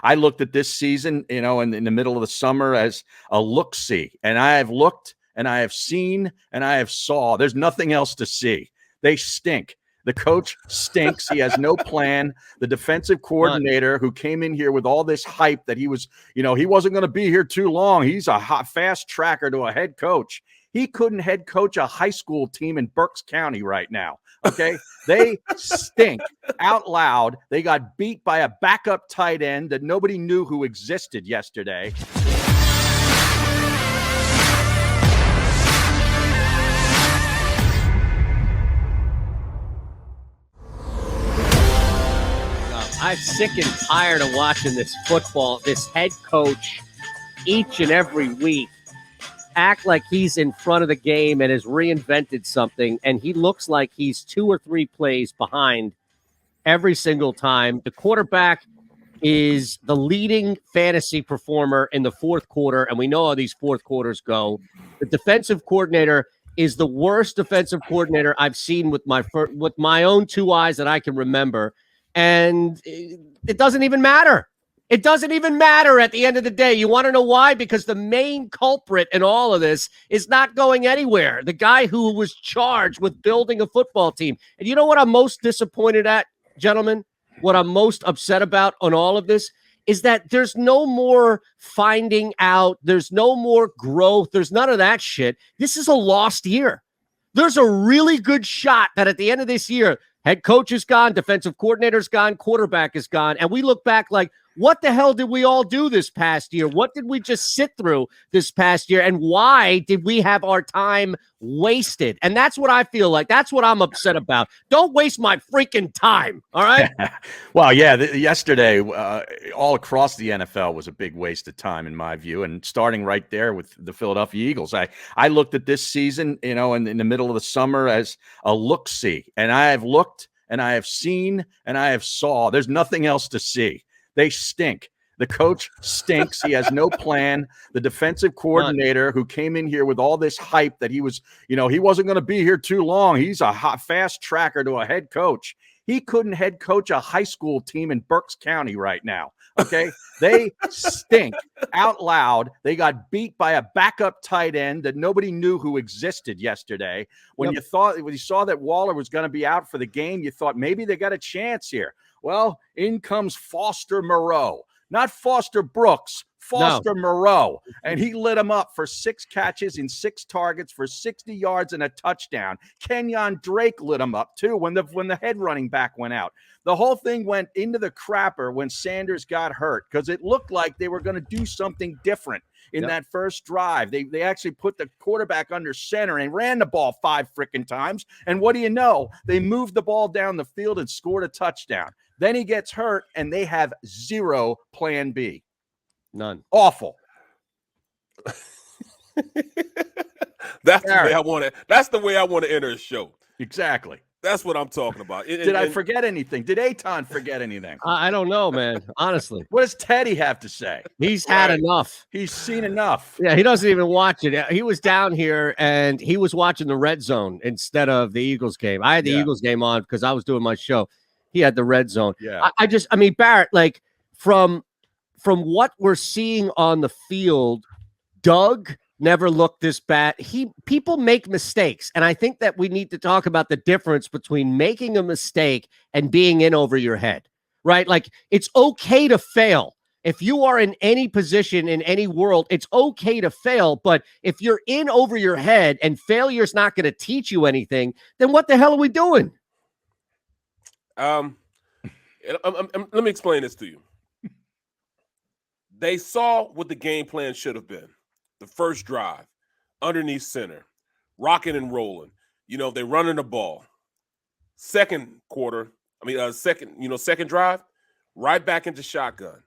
I looked at this season, in the middle of the summer as a look-see, and I have looked and I have seen and I have saw. There's nothing else to see. They stink. The coach stinks. He has no plan. The defensive coordinator who came in here with all this hype that he wasn't going to be here too long. He's a fast tracker to a head coach. He couldn't head coach a high school team in Berks County right now. Okay. They stink out loud. They got beat by a backup tight end that nobody knew who existed yesterday. I'm sick and tired of watching this football, this head coach each and every week act like he's in front of the game and has reinvented something, and he looks like he's 2 or 3 plays behind every single time. The quarterback is the leading fantasy performer in the fourth quarter, and we know how these fourth quarters go. The defensive coordinator is the worst defensive coordinator I've seen with my own 2 eyes that I can remember. And it doesn't even matter. It doesn't even matter at the end of the day. You want to know why? Because the main culprit in all of this is not going anywhere. The guy who was charged with building a football team. And you know what I'm most disappointed at, gentlemen? What I'm most upset about on all of this is that there's no more finding out. There's no more growth. There's none of that shit. This is a lost year. There's a really good shot that at the end of this year, head coach is gone, defensive coordinator's gone, quarterback is gone. And we look back like, what the hell did we all do this past year? What did we just sit through this past year? And why did we have our time wasted? And that's what I feel like. That's what I'm upset about. Don't waste my freaking time. All right. Well, yeah, yesterday, all across the NFL was a big waste of time, in my view. And starting right there with the Philadelphia Eagles, I looked at this season, in the middle of the summer as a look-see. And I have looked and I have seen and I have saw. There's nothing else to see. They stink. The coach stinks. He has no plan. The defensive coordinator who came in here with all this hype that he wasn't going to be here too long. He's a fast tracker to a head coach. He couldn't head coach a high school team in Berks County right now. Okay. They stink out loud. They got beat by a backup tight end that nobody knew who existed yesterday. When you saw that Waller was going to be out for the game, you thought maybe they got a chance here. Well, in comes Foster Moreau, not Foster Brooks, Foster Moreau. And he lit him up for 6 catches and 6 targets for 60 yards and a touchdown. Kenyon Drake lit him up too when the head running back went out. The whole thing went into the crapper when Sanders got hurt because it looked like they were going to do something different in that first drive. They actually put the quarterback under center and ran the ball 5 freaking times. And what do you know? They moved the ball down the field and scored a touchdown. Then he gets hurt, and they have 0 plan B. None. Awful. That's the way I want to enter a show. Exactly. That's what I'm talking about. Did I forget anything? Did Eytan forget anything? I don't know, man. Honestly. What does Teddy have to say? He's had enough. He's seen enough. Yeah, he doesn't even watch it. He was down here, and he was watching the Red Zone instead of the Eagles game. I had the Eagles game on because I was doing my show. He had the Red Zone. Yeah. I mean, Barrett, like from what we're seeing on the field, Doug never looked this bad. People make mistakes. And I think that we need to talk about the difference between making a mistake and being in over your head, right? Like it's okay to fail. If you are in any position in any world, it's okay to fail. But if you're in over your head and failure's not going to teach you anything, then what the hell are we doing? Let me explain this to you. They saw what the game plan should have been. The first drive, underneath center, rocking and rolling. They're running the ball. Second drive, right back into shotgun.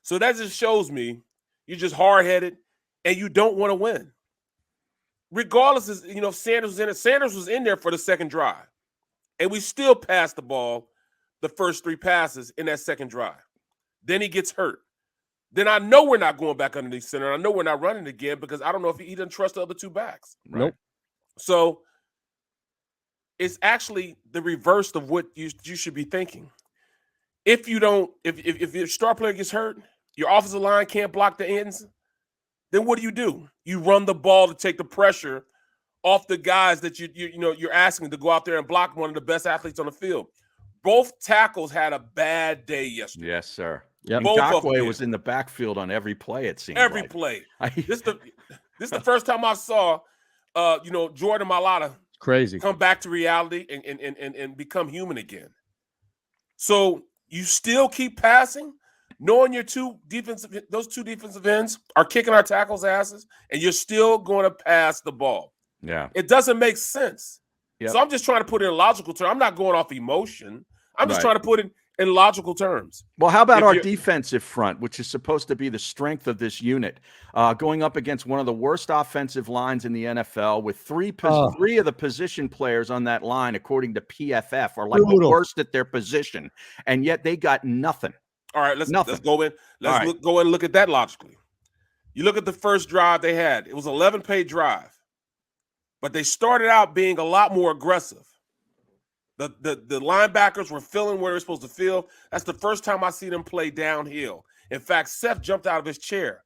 So that just shows me you're just hard-headed and you don't want to win. Regardless, Sanders was in it. Sanders was in there for the second drive. And we still passed the ball the first 3 passes in that second drive. Then he gets hurt. Then I know we're not going back underneath center. I know we're not running again because I don't know if he doesn't trust the other 2 backs. Right? Nope. So it's actually the reverse of what you should be thinking. if you don't, if your star player gets hurt, your offensive line can't block the ends, then what do? You run the ball to take the pressure off the guys that you're asking to go out there and block one of the best athletes on the field. Both tackles had a bad day yesterday. Yes, sir. Yep. And Both of them Gakwe did. was in the backfield on every play, it seemed Every like. play. This is the first time I saw Jordan Mailata Crazy. come back to reality and become human again. So you still keep passing, knowing those two defensive ends are kicking our tackles' asses, and you're still going to pass the ball. Yeah. It doesn't make sense. Yep. So I'm just trying to put it in logical terms. I'm not going off emotion. I'm just Right. trying to put it in logical terms. Well, how about If our you're- defensive front, which is supposed to be the strength of this unit, going up against one of the worst offensive lines in the NFL with three of the position players on that line, according to PFF, are like the worst at their position, and yet they got nothing. All right, let's Nothing. go in. Go in and look at that logically. You look at the first drive they had. It was an 11-play drive, but they started out being a lot more aggressive. The linebackers were filling where they're supposed to fill. That's the first time I see them play downhill. In fact, Seth jumped out of his chair.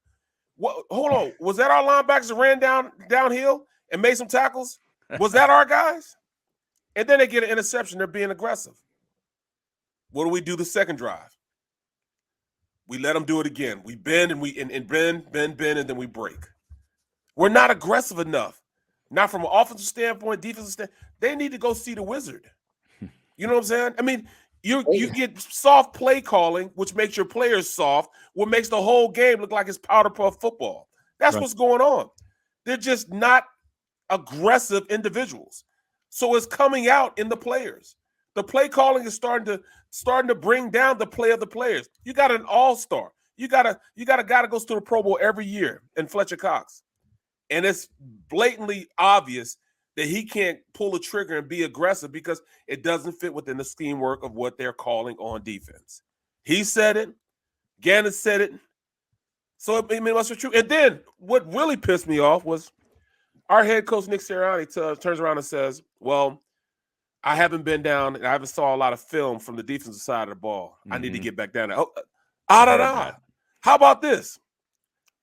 What? Hold on. Was that our linebackers that ran downhill and made some tackles? Was that our guys? And then they get an interception. They're being aggressive. What do we do the second drive? We let them do it again. We bend and bend, and then we break. We're not aggressive enough. Not from an offensive standpoint, defensive standpoint. They need to go see the wizard. You know what I'm saying? I mean, you get soft play calling, which makes your players soft, what makes the whole game look like it's powder puff football. That's what's going on. They're just not aggressive individuals. So it's coming out in the players. The play calling is starting to bring down the play of the players. You got an all-star. You got a guy that goes to the Pro Bowl every year in Fletcher Cox. And it's blatantly obvious that he can't pull a trigger and be aggressive because it doesn't fit within the scheme work of what they're calling on defense. He said it. Gannon said it. So I mean, it must be true. And then what really pissed me off was our head coach, Nick Sirianni, turns around and says, well, I haven't been down and I haven't saw a lot of film from the defensive side of the ball. I need to get back down there. How about this?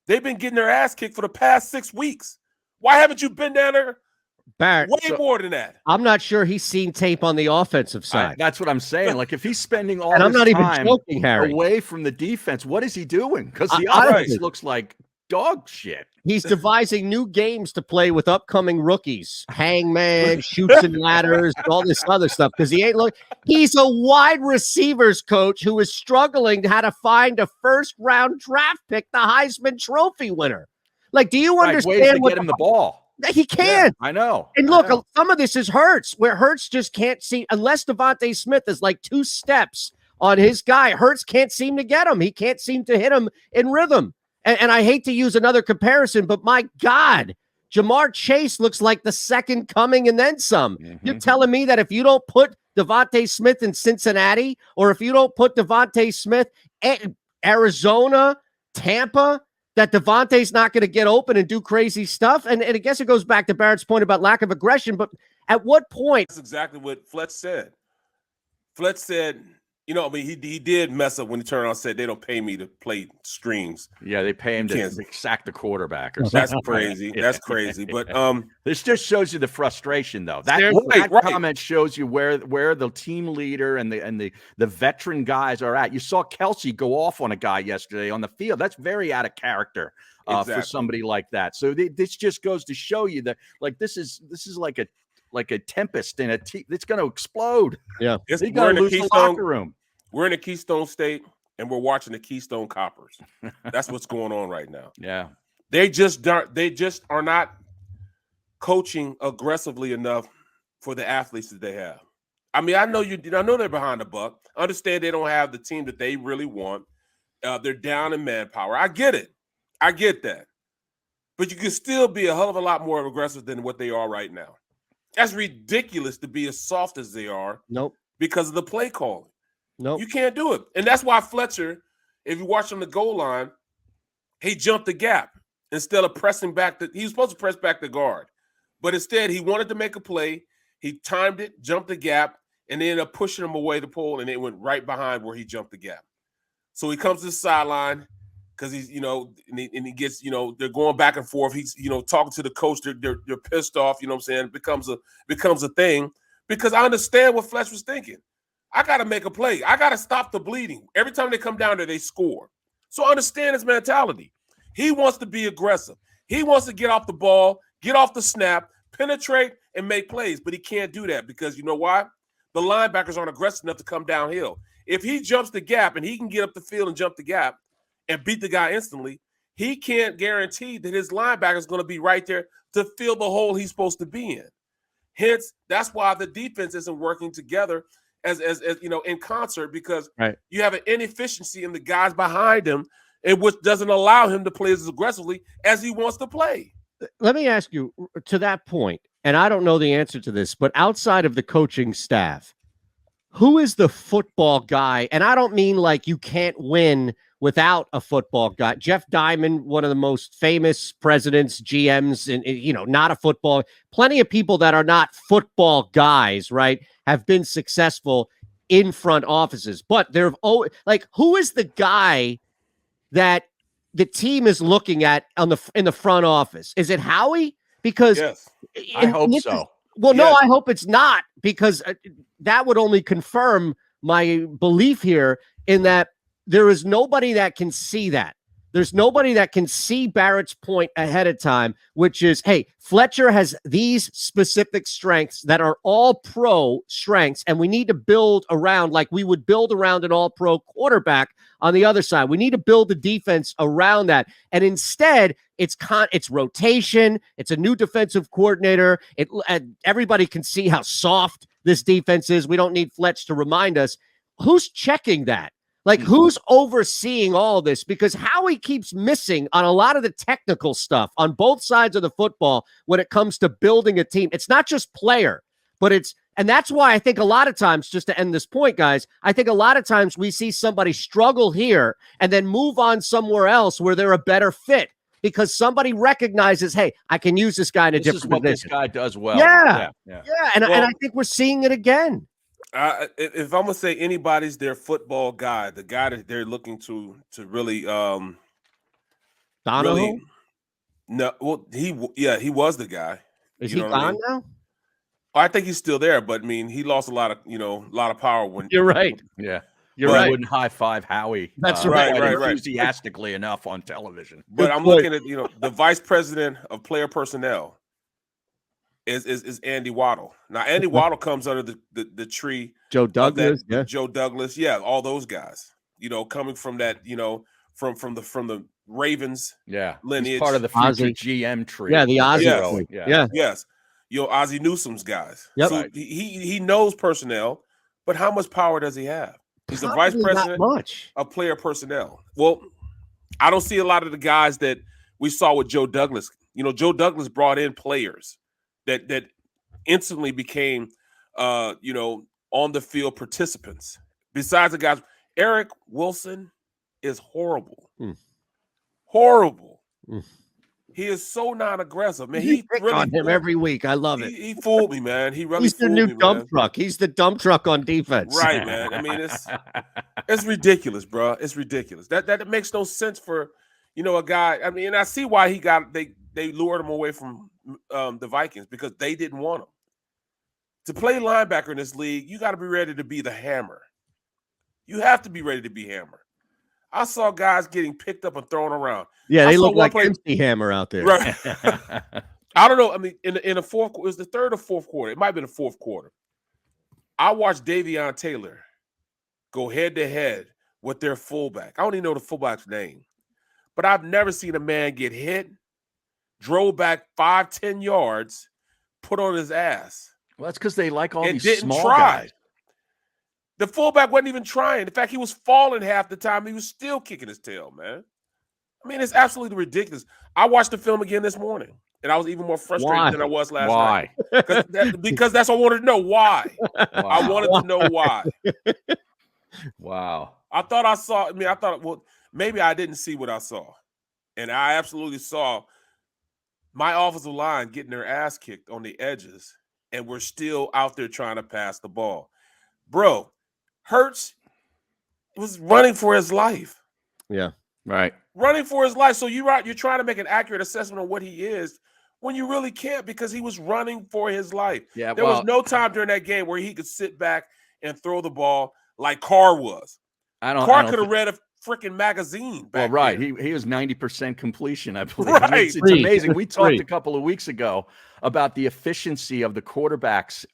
They've been getting their ass kicked for the past 6 weeks. Why haven't you been down there? Barrett, way more than that. I'm not sure he's seen tape on the offensive side. That's what I'm saying. Like if he's spending all and I'm this not even time joking, Harry, away from the defense, what is he doing? Because the offense looks like dog shit. He's devising new games to play with upcoming rookies, hangman, shoots and ladders, all this other stuff. Because he's a wide receivers coach who is struggling how to find a first-round draft pick, the Heisman Trophy winner. Like, do you understand ways to get him the ball? He can't. Yeah, I know. And look, some of this is Hurts, where Hurts just can't see, unless Devontae Smith is like 2 steps on his guy. Hurts can't seem to get him. He can't seem to hit him in rhythm. And I hate to use another comparison, but my God, Jamar Chase looks like the second coming and then some. Mm-hmm. You're telling me that if you don't put Devontae Smith in Cincinnati, or if you don't put Devontae Smith in Arizona, Tampa, that Devontae's not going to get open and do crazy stuff? And I guess it goes back to Barrett's point about lack of aggression, but at what point? That's exactly what Fletch said. Fletch said, I mean, he did mess up when he turned around and said they don't pay me to play streams. Yeah, they pay him to sack the quarterback or something. That's crazy. That's crazy. But this just shows you the frustration, though. That comment shows you where the team leader and the veteran guys are at. You saw Kelsey go off on a guy yesterday on the field. That's very out of character for somebody like that. So this just goes to show you that this is like a tempest in it's going to explode. Yeah, they're going to lose the locker room. We're in a Keystone State, and we're watching the Keystone Coppers. That's what's going on right now. Yeah, they just are not coaching aggressively enough for the athletes that they have. I mean, I know they're behind the buck. I understand they don't have the team that they really want. They're down in manpower. I get it. I get that. But you can still be a hell of a lot more aggressive than what they are right now. That's ridiculous to be as soft as they are. Nope. Because of the play calling. Nope. You can't do it. And that's why Fletcher, if you watch on the goal line, he jumped the gap instead of pressing back. He was supposed to press back the guard. But instead, he wanted to make a play. He timed it, jumped the gap, and they ended up pushing him away the pole, and it went right behind where he jumped the gap. So he comes to the sideline because he's, and he gets, they're going back and forth. He's, talking to the coach. They're pissed off. You know what I'm saying? It becomes a thing because I understand what Fletch was thinking. I got to make a play. I got to stop the bleeding. Every time they come down there, they score. So understand his mentality. He wants to be aggressive. He wants to get off the ball, get off the snap, penetrate, and make plays. But he can't do that because you know why? The linebackers aren't aggressive enough to come downhill. If he jumps the gap and he can get up the field and jump the gap and beat the guy instantly, he can't guarantee that his linebacker is going to be right there to fill the hole he's supposed to be in. Hence, that's why the defense isn't working together as in concert, because you have an inefficiency in the guys behind him, and which doesn't allow him to play as aggressively as he wants to play. Let me ask you to that point, and I don't know the answer to this, but outside of the coaching staff, who is the football guy? And I don't mean like you can't win without a football guy. Jeff Diamond, one of the most famous presidents, GMs, and not a football. Plenty of people that are not football guys, right, have been successful in front offices. But they're who is the guy that the team is looking at in the front office? Is it Howie? Because yes, I hope so. No, I hope it's not, because that would only confirm my belief here in that there is nobody that can see that. There's nobody that can see Barrett's point ahead of time, which is, hey, Fletcher has these specific strengths that are all pro strengths, and we need to build around like we would build around an all pro quarterback on the other side. We need to build the defense around that. And instead, it's rotation. It's a new defensive coordinator. Everybody can see how soft this defense is. We don't need Fletch to remind us. Who's checking that? Like, who's overseeing all this? Because Howie keeps missing on a lot of the technical stuff on both sides of the football when it comes to building a team. It's not just player, but and that's why I think a lot of times, just to end this point, guys, I think a lot of times we see somebody struggle here and then move on somewhere else where they're a better fit because somebody recognizes, hey, I can use this guy in a different position. This guy does well. Yeah. And I think we're seeing it again. If I'm gonna say anybody's their football guy, the guy that they're looking to really Donahoe? Really, no, well, he was the guy. Is he gone now? I think he's still there, but I mean, he lost a lot of power when. You're right. Yeah, you're right. I wouldn't high five Howie. That's right. Enthusiastically enough on television. But I'm looking at the vice president of player personnel is Andy Waddle. Now Andy Waddle comes under the tree. Joe Douglas, Joe Douglas, all those guys. Coming from that, from the Ravens, lineage. He's part of the future GM tree. Yeah, the Ozzie. Yes. Ozzie Newsome's guys. Yep. So he knows personnel, but how much power does he have? He's the vice president of player personnel. Well, I don't see a lot of the guys that we saw with Joe Douglas. Joe Douglas brought in players that instantly became on the field participants. Besides the guys, Eric Wilson is horrible. Horrible. He is so non-aggressive, man. He really on him every week. I love it. He fooled me, man. He's the new dump truck. He's the dump truck on defense. Right, man. I mean, it's ridiculous, bro. It's ridiculous. That makes no sense for a guy. I mean, and I see why they lured him away from the Vikings, because they didn't want him. To play linebacker in this league, you got to be ready to be the hammer. You have to be ready to be hammer. I saw guys getting picked up and thrown around. Yeah, they look like MC Hammer out there. Right. I don't know. I mean, in the fourth, it was the third or fourth quarter. It might have been the fourth quarter. I watched Davion Taylor go head to head with their fullback. I don't even know the fullback's name, but I've never seen a man get hit, drove back 5-10 yards, put on his ass. Well, that's because they like all these didn't small try. guys. The fullback wasn't even trying. In fact, he was falling half the time. He was still kicking his tail, man. I mean, it's absolutely ridiculous. I watched the film again this morning, and I was even more frustrated than I was last night. Because that's what I wanted to know. Why? I wanted to know why. Wow. I thought, well, maybe I didn't see what I saw. And I absolutely saw my offensive line getting their ass kicked on the edges, and we're still out there trying to pass the ball. bro, Hurts was running for his life. Yeah. Right. Running for his life. So you're trying to make an accurate assessment of what he is when you really can't, because he was running for his life. Yeah. There was no time during that game where he could sit back and throw the ball like Carr was. Carr could have read a freaking magazine back right. then. He was 90% completion, I believe. Right. It's amazing. We talked a couple of weeks ago about the efficiency of the quarterbacks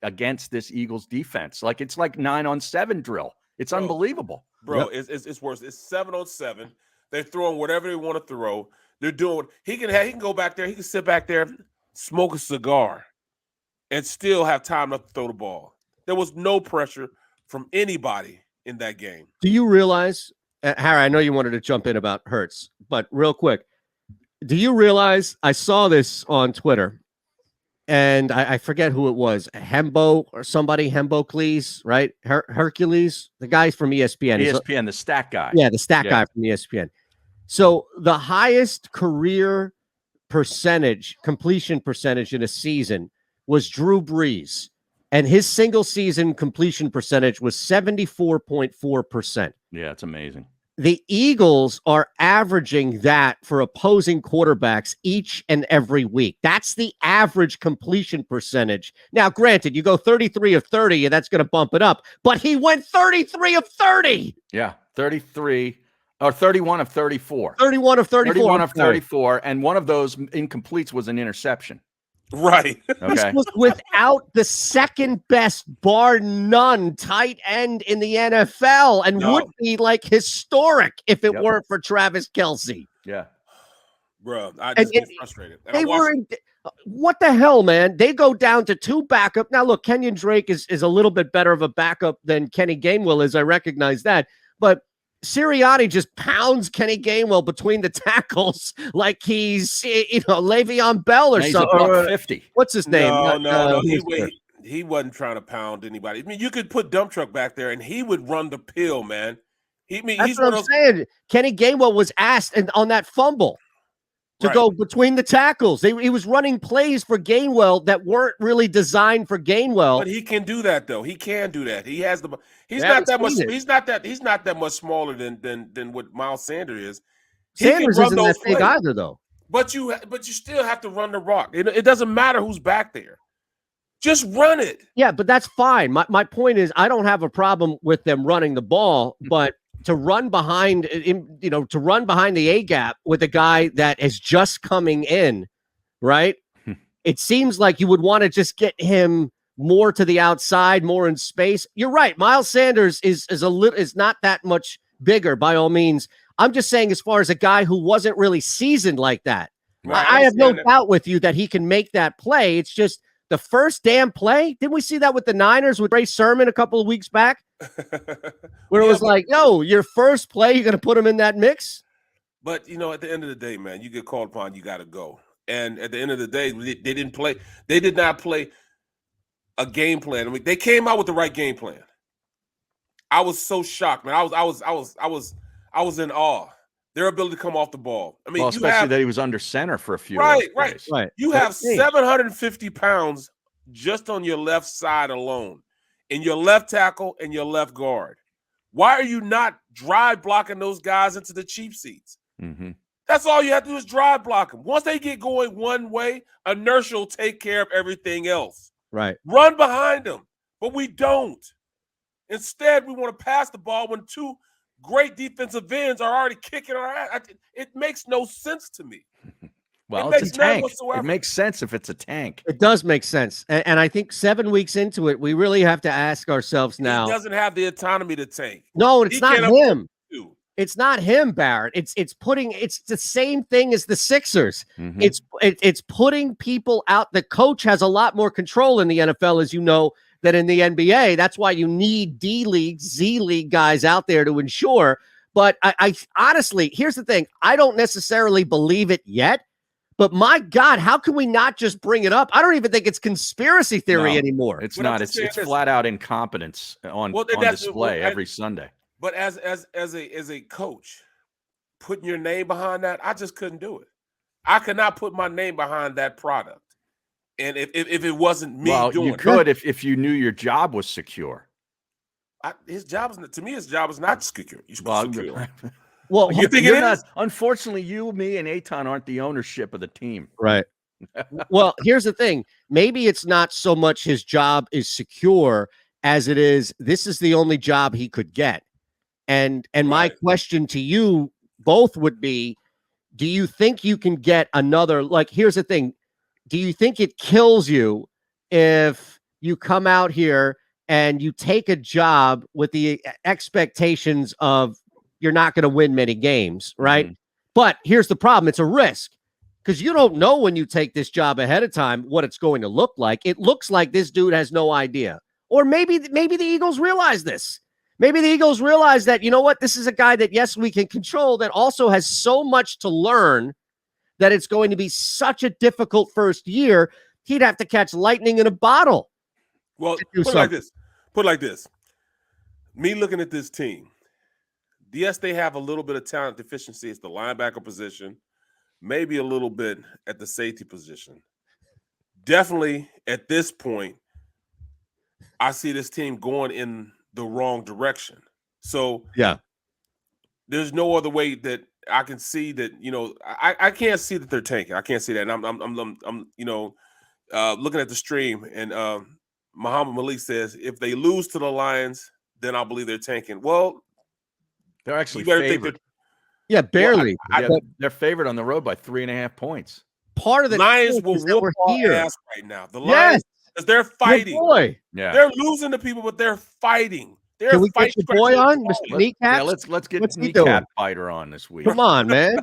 against this Eagles defense. Like, it's like 9-on-7 drill. It's unbelievable. Bro, it's worse. It's 7-on-7. They're throwing whatever they want to throw. They're doing. He can go back there. He can sit back there, smoke a cigar, and still have time to throw the ball. There was no pressure from anybody in that game. Do you realize, Harry? I know you wanted to jump in about Hurts, but real quick, do you realize? I saw this on Twitter, and I forget who it was, Hembo or somebody, Hembocles, right? Hercules, the guy from ESPN. ESPN, the stat guy. Yeah, the stat guy from ESPN. So the highest career completion percentage in a season was Drew Brees, and his single season completion percentage was 74.4%. Yeah, it's amazing. The Eagles are averaging that for opposing quarterbacks each and every week. That's the average completion percentage. Now, granted, you go 33 of 30, and that's going to bump it up, but he went 33 of 30. Yeah, 33 or 31 of 34. 31 of 34. 31 of 34, and one of those incompletes was an interception. Right. Okay. This was without the second best, bar none, tight end in the NFL, and would be like historic if it weren't for Travis Kelce. Yeah. Bro, I just get frustrated. What the hell, man? They go down to 2 backup. Now, look, Kenyon Drake is a little bit better of a backup than Kenny Gainwell is. I recognize that. But Sirianni just pounds Kenny Gainwell between the tackles like he's, Le'Veon Bell or something. He's 50. What's his name? No. He wasn't trying to pound anybody. I mean, you could put Dump Truck back there, and he would run the pill, man. That's what I'm saying. Kenny Gainwell was asked on that fumble to go between the tackles. He was running plays for Gainwell that weren't really designed for Gainwell. But he can do that, though. He can do that. He has the. He's not that much. He's not that much smaller than what Miles Sanders is. Sanders isn't that big either, though. But you still have to run the rock. It doesn't matter who's back there. Just run it. Yeah, but that's fine. My point is, I don't have a problem with them running the ball, but to run behind, to run behind the A gap with a guy that is just coming in, right? It seems like you would want to just get him more to the outside, more in space. You're right. Miles Sanders is not that much bigger by all means. I'm just saying, as far as a guy who wasn't really seasoned like that, right, I have no doubt with you that he can make that play. It's just the first damn play. Didn't we see that with the Niners with Ray Sermon a couple of weeks back? Where it was like, yo, your first play, you're going to put him in that mix? But, at the end of the day, man, you get called upon, you got to go. And at the end of the day, they didn't play. They did not play a game plan. I mean, they came out with the right game plan. I was so shocked, man. I was in awe. Their ability to come off the ball. I mean, especially that he was under center for a few. Right. You have 750 pounds just on your left side alone, in your left tackle and your left guard. Why are you not drive blocking those guys into the cheap seats? Mm-hmm. That's all you have to do is drive block them. Once they get going one way, inertia will take care of everything else. Right. Run behind them, but we don't. Instead, we want to pass the ball when 2 great defensive ends are already kicking our ass. It makes no sense to me. Well, it's a tank. It makes sense if it's a tank. It does make sense. And I think 7 weeks into it, we really have to ask ourselves now. He doesn't have the autonomy to tank. No, it's not him. It's not him, Barrett. It's the same thing as the Sixers. Mm-hmm. It's putting people out. The coach has a lot more control in the NFL, as you know, than in the NBA. That's why you need D-League, Z-League guys out there to ensure. But I honestly, here's the thing. I don't necessarily believe it yet. But my God, how can we not just bring it up? I don't even think it's conspiracy theory anymore. It's not. It's flat out incompetence on display every Sunday. But as a coach, putting your name behind that, I just couldn't do it. I could not put my name behind that product. And if it wasn't me doing it. You could if you knew your job was secure. his job is to me. His job is not secure. Secure. Well, you think it is? Unfortunately, you, me, and Eytan aren't the ownership of the team. Right. Well, here's the thing. Maybe it's not so much his job is secure as it is this is the only job he could get. And my question to you both would be, do you think you can get another, like, here's the thing. Do you think it kills you if you come out here and you take a job with the expectations of you're not going to win many games, right? Mm-hmm. But here's the problem. It's a risk because you don't know when you take this job ahead of time what it's going to look like. It looks like this dude has no idea. Or maybe the Eagles realize this. Maybe the Eagles realize that, you know what, this is a guy that, yes, we can control, that also has so much to learn that it's going to be such a difficult first year. He'd have to catch lightning in a bottle. Well, put it like this. Me looking at this team, yes, they have a little bit of talent deficiency at the linebacker position, maybe a little bit at the safety position. Definitely at this point, I see this team going in the wrong direction. So yeah, there's no other way that I can see that. I can't see that they're tanking. I can't see that. And I'm looking at the stream, and Muhammad Malik says if they lose to the Lions, then I'll believe they're tanking. Well, they're actually favored. Yeah, barely. Well, they're favored on the road by 3.5 points. Part of the Lions will whoop our ass right now. The Lions, because they're fighting. Boy. Yeah. They're losing to people, but they're fighting. Can we get your boy on, Mr. Kneecap? Yeah, let's get Kneecap Biter on this week. Come on, man.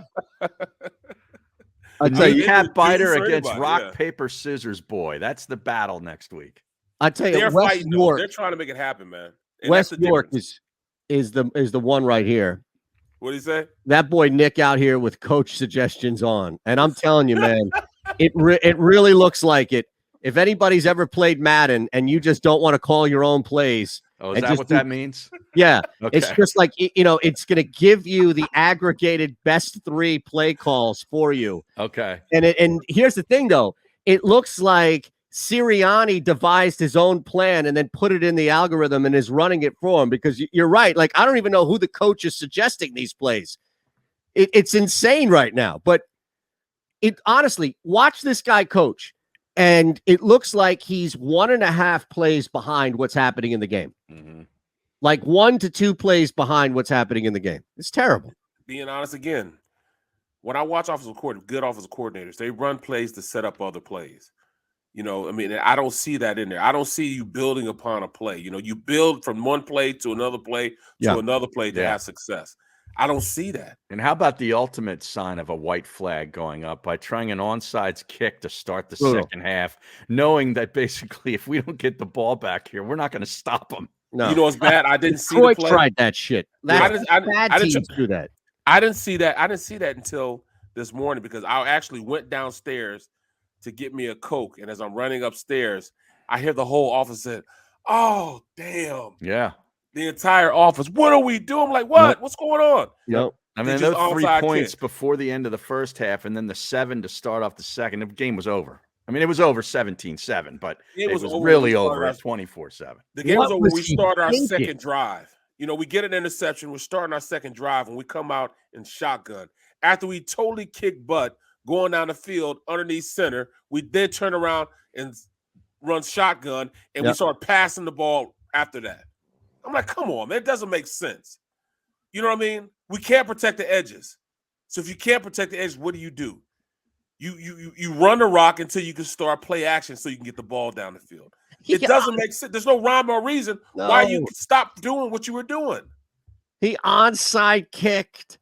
I'll tell you, Kneecap Biter against Rock, Paper, Scissors Boy. That's the battle next week. I tell you, they're West fighting. York, they're trying to make it happen, man. And West York is the one right here. What do you say? That boy Nick out here with coach suggestions on, and I'm telling you, man, it really looks like it. If anybody's ever played Madden and you just don't want to call your own plays. Oh, is that what that means? Yeah. Okay. It's just like, it's going to give you the aggregated best 3 play calls for you. Okay. And here's the thing, though. It looks like Sirianni devised his own plan and then put it in the algorithm and is running it for him, because you're right. Like, I don't even know who the coach is suggesting these plays. It's insane right now. But honestly, watch this guy coach. And it looks like he's 1.5 plays behind what's happening in the game. Mm-hmm. Like 1 to 2 plays behind what's happening in the game. It's terrible. Being honest again, when I watch good offensive coordinators, they run plays to set up other plays. I don't see that in there. I don't see you building upon a play. You build from one play to another play to another play to have success. I don't see that. And how about the ultimate sign of a white flag going up by trying an onside kick to start the second half, knowing that basically if we don't get the ball back here, we're not going to stop them. No. You know what's bad? I didn't see Detroit the play. Tried that shit. Bad teams do that. I didn't see that. I didn't see that until this morning, because I actually went downstairs to get me a Coke. And as I'm running upstairs, I hear the whole office said, "Oh, damn." Yeah. The entire office. What are we doing? I'm like, what? Nope. What's going on? Nope. I mean, those 3 points before the end of the first half, and then the 7 to start off the second. The game was over. I mean, it was over 17-7, but it was really over at 24-7. The game was over when we started our second drive. We get an interception. We're starting our second drive, and we come out in shotgun. After we totally kick butt going down the field underneath center, we then turn around and run shotgun, and we start passing the ball after that. I'm like, come on, man. It doesn't make sense. You know what I mean? We can't protect the edges. So if you can't protect the edges, what do? You run the rock until you can start play action so you can get the ball down the field. It doesn't make sense. There's no rhyme or reason why you stop doing what you were doing. He onside kicked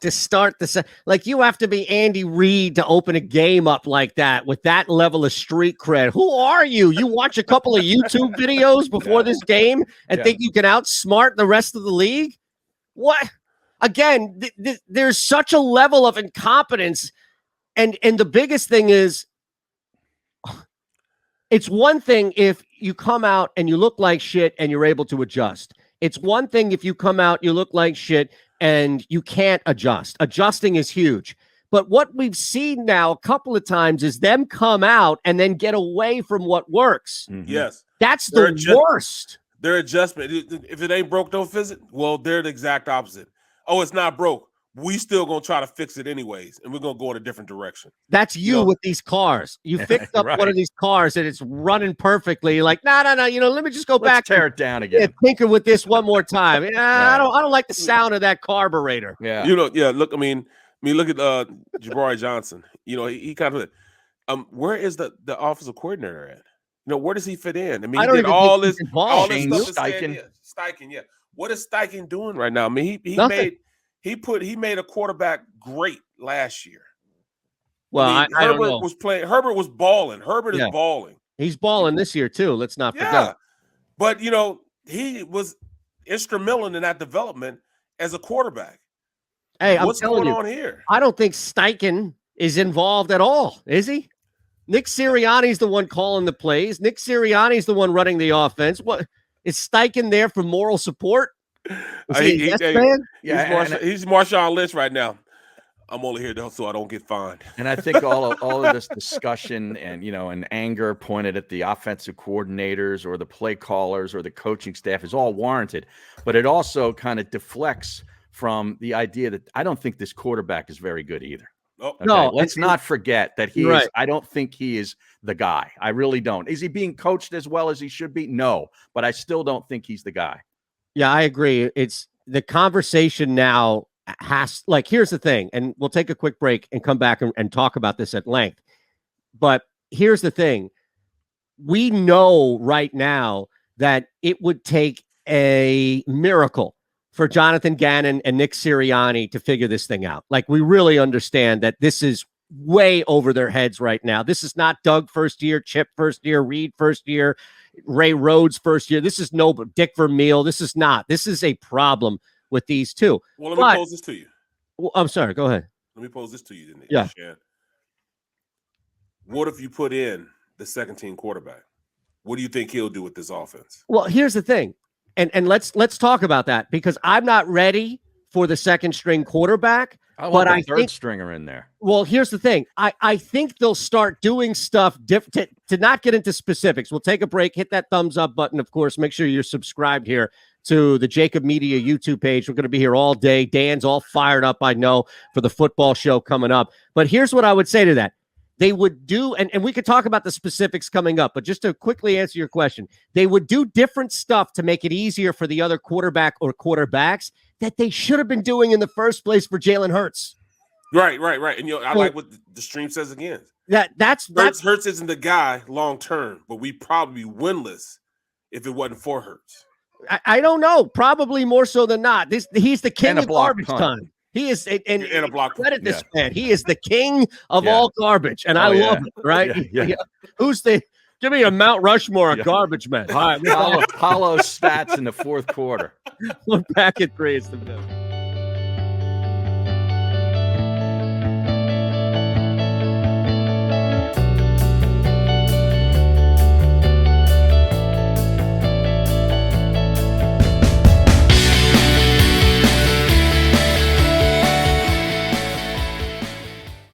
to start the set. Like, you have to be Andy Reid to open a game up like that with that level of street cred. Who are you? You watch a couple of YouTube videos before this game and think you can outsmart the rest of the league? What? Again, there's such a level of incompetence. And the biggest thing is, it's one thing if you come out and you look like shit and you're able to adjust. It's one thing if you come out, you look like shit, and you can't adjust. Adjusting is huge. But what we've seen now a couple of times is them come out and then get away from what works. Mm-hmm. Yes. That's the worst. Their adjustment, if it ain't broke, don't fix it. Well, they're the exact opposite. Oh, it's not broke. We still gonna try to fix it anyways, and we're gonna go in a different direction. That's you with these cars. You fixed up one of these cars and it's running perfectly. You're like, no. Let me just go back, tear it down again. Tinker with this one more time. I don't like the sound of that carburetor. Yeah, Look, I mean, look at Jabari Johnson. He kind of. Where is the offensive coordinator at? Where does he fit in? I mean, he did all this stuff. Steichen, yeah. What is Steichen doing right now? I mean, he made a quarterback great last year. Well, I don't know. Herbert was balling. Herbert is balling. He's balling this year too. Let's not forget. But he was instrumental in that development as a quarterback. Hey, what's going on here? I don't think Steichen is involved at all. Is he? Nick Sirianni's the one calling the plays. Nick Sirianni's the one running the offense. What is Steichen there for moral support? He's Marshawn Lynch right now. I'm only here so I don't get fined. And I think all of this discussion and anger pointed at the offensive coordinators or the play callers or the coaching staff is all warranted. But it also kind of deflects from the idea that I don't think this quarterback is very good either. Oh, okay? No, let's not forget that he is. I don't think he is the guy. I really don't. Is he being coached as well as he should be? No, but I still don't think he's the guy. Yeah, I agree. It's the conversation now here's the thing, and we'll take a quick break and come back and talk about this at length. But here's the thing. We know right now that it would take a miracle for Jonathan Gannon and Nick Sirianni to figure this thing out. Like, we really understand that this is way over their heads right now. This is not Doug first year, Chip first year, Reed first year, Ray Rhodes first year. This is no Dick Vermeil. This is not. This is a problem with these two. Well, let me pose this to you. Well, I'm sorry. Go ahead. Let me pose this to you, then. Yeah. Shan. What if you put in the second team quarterback? What do you think he'll do with this offense? Well, here's the thing. And let's talk about that, because I'm not ready for the second string quarterback. I want the third stringer in there. Well, here's the thing. I think they'll start doing stuff to not get into specifics. We'll take a break. Hit that thumbs up button, of course. Make sure you're subscribed here to the JAKIB Media YouTube page. We're going to be here all day. Dan's all fired up, I know, for the football show coming up. But here's what I would say to that. They would do, and we could talk about the specifics coming up, but just to quickly answer your question, they would do different stuff to make it easier for the other quarterback or quarterbacks that they should have been doing in the first place for Jalen Hurts. Right. And I like what the stream says again. That's Hurts isn't the guy long term, but we'd probably be winless if it wasn't for Hurts. I don't know. Probably more so than not. He's the king of garbage time. He is, and a block. Credit this man. He is the king of all garbage, and I love it. Right? Yeah. Who's the? Give me a Mount Rushmore of garbage men. All right, Hollow stats in the fourth quarter. We're back at 3. It's the middle.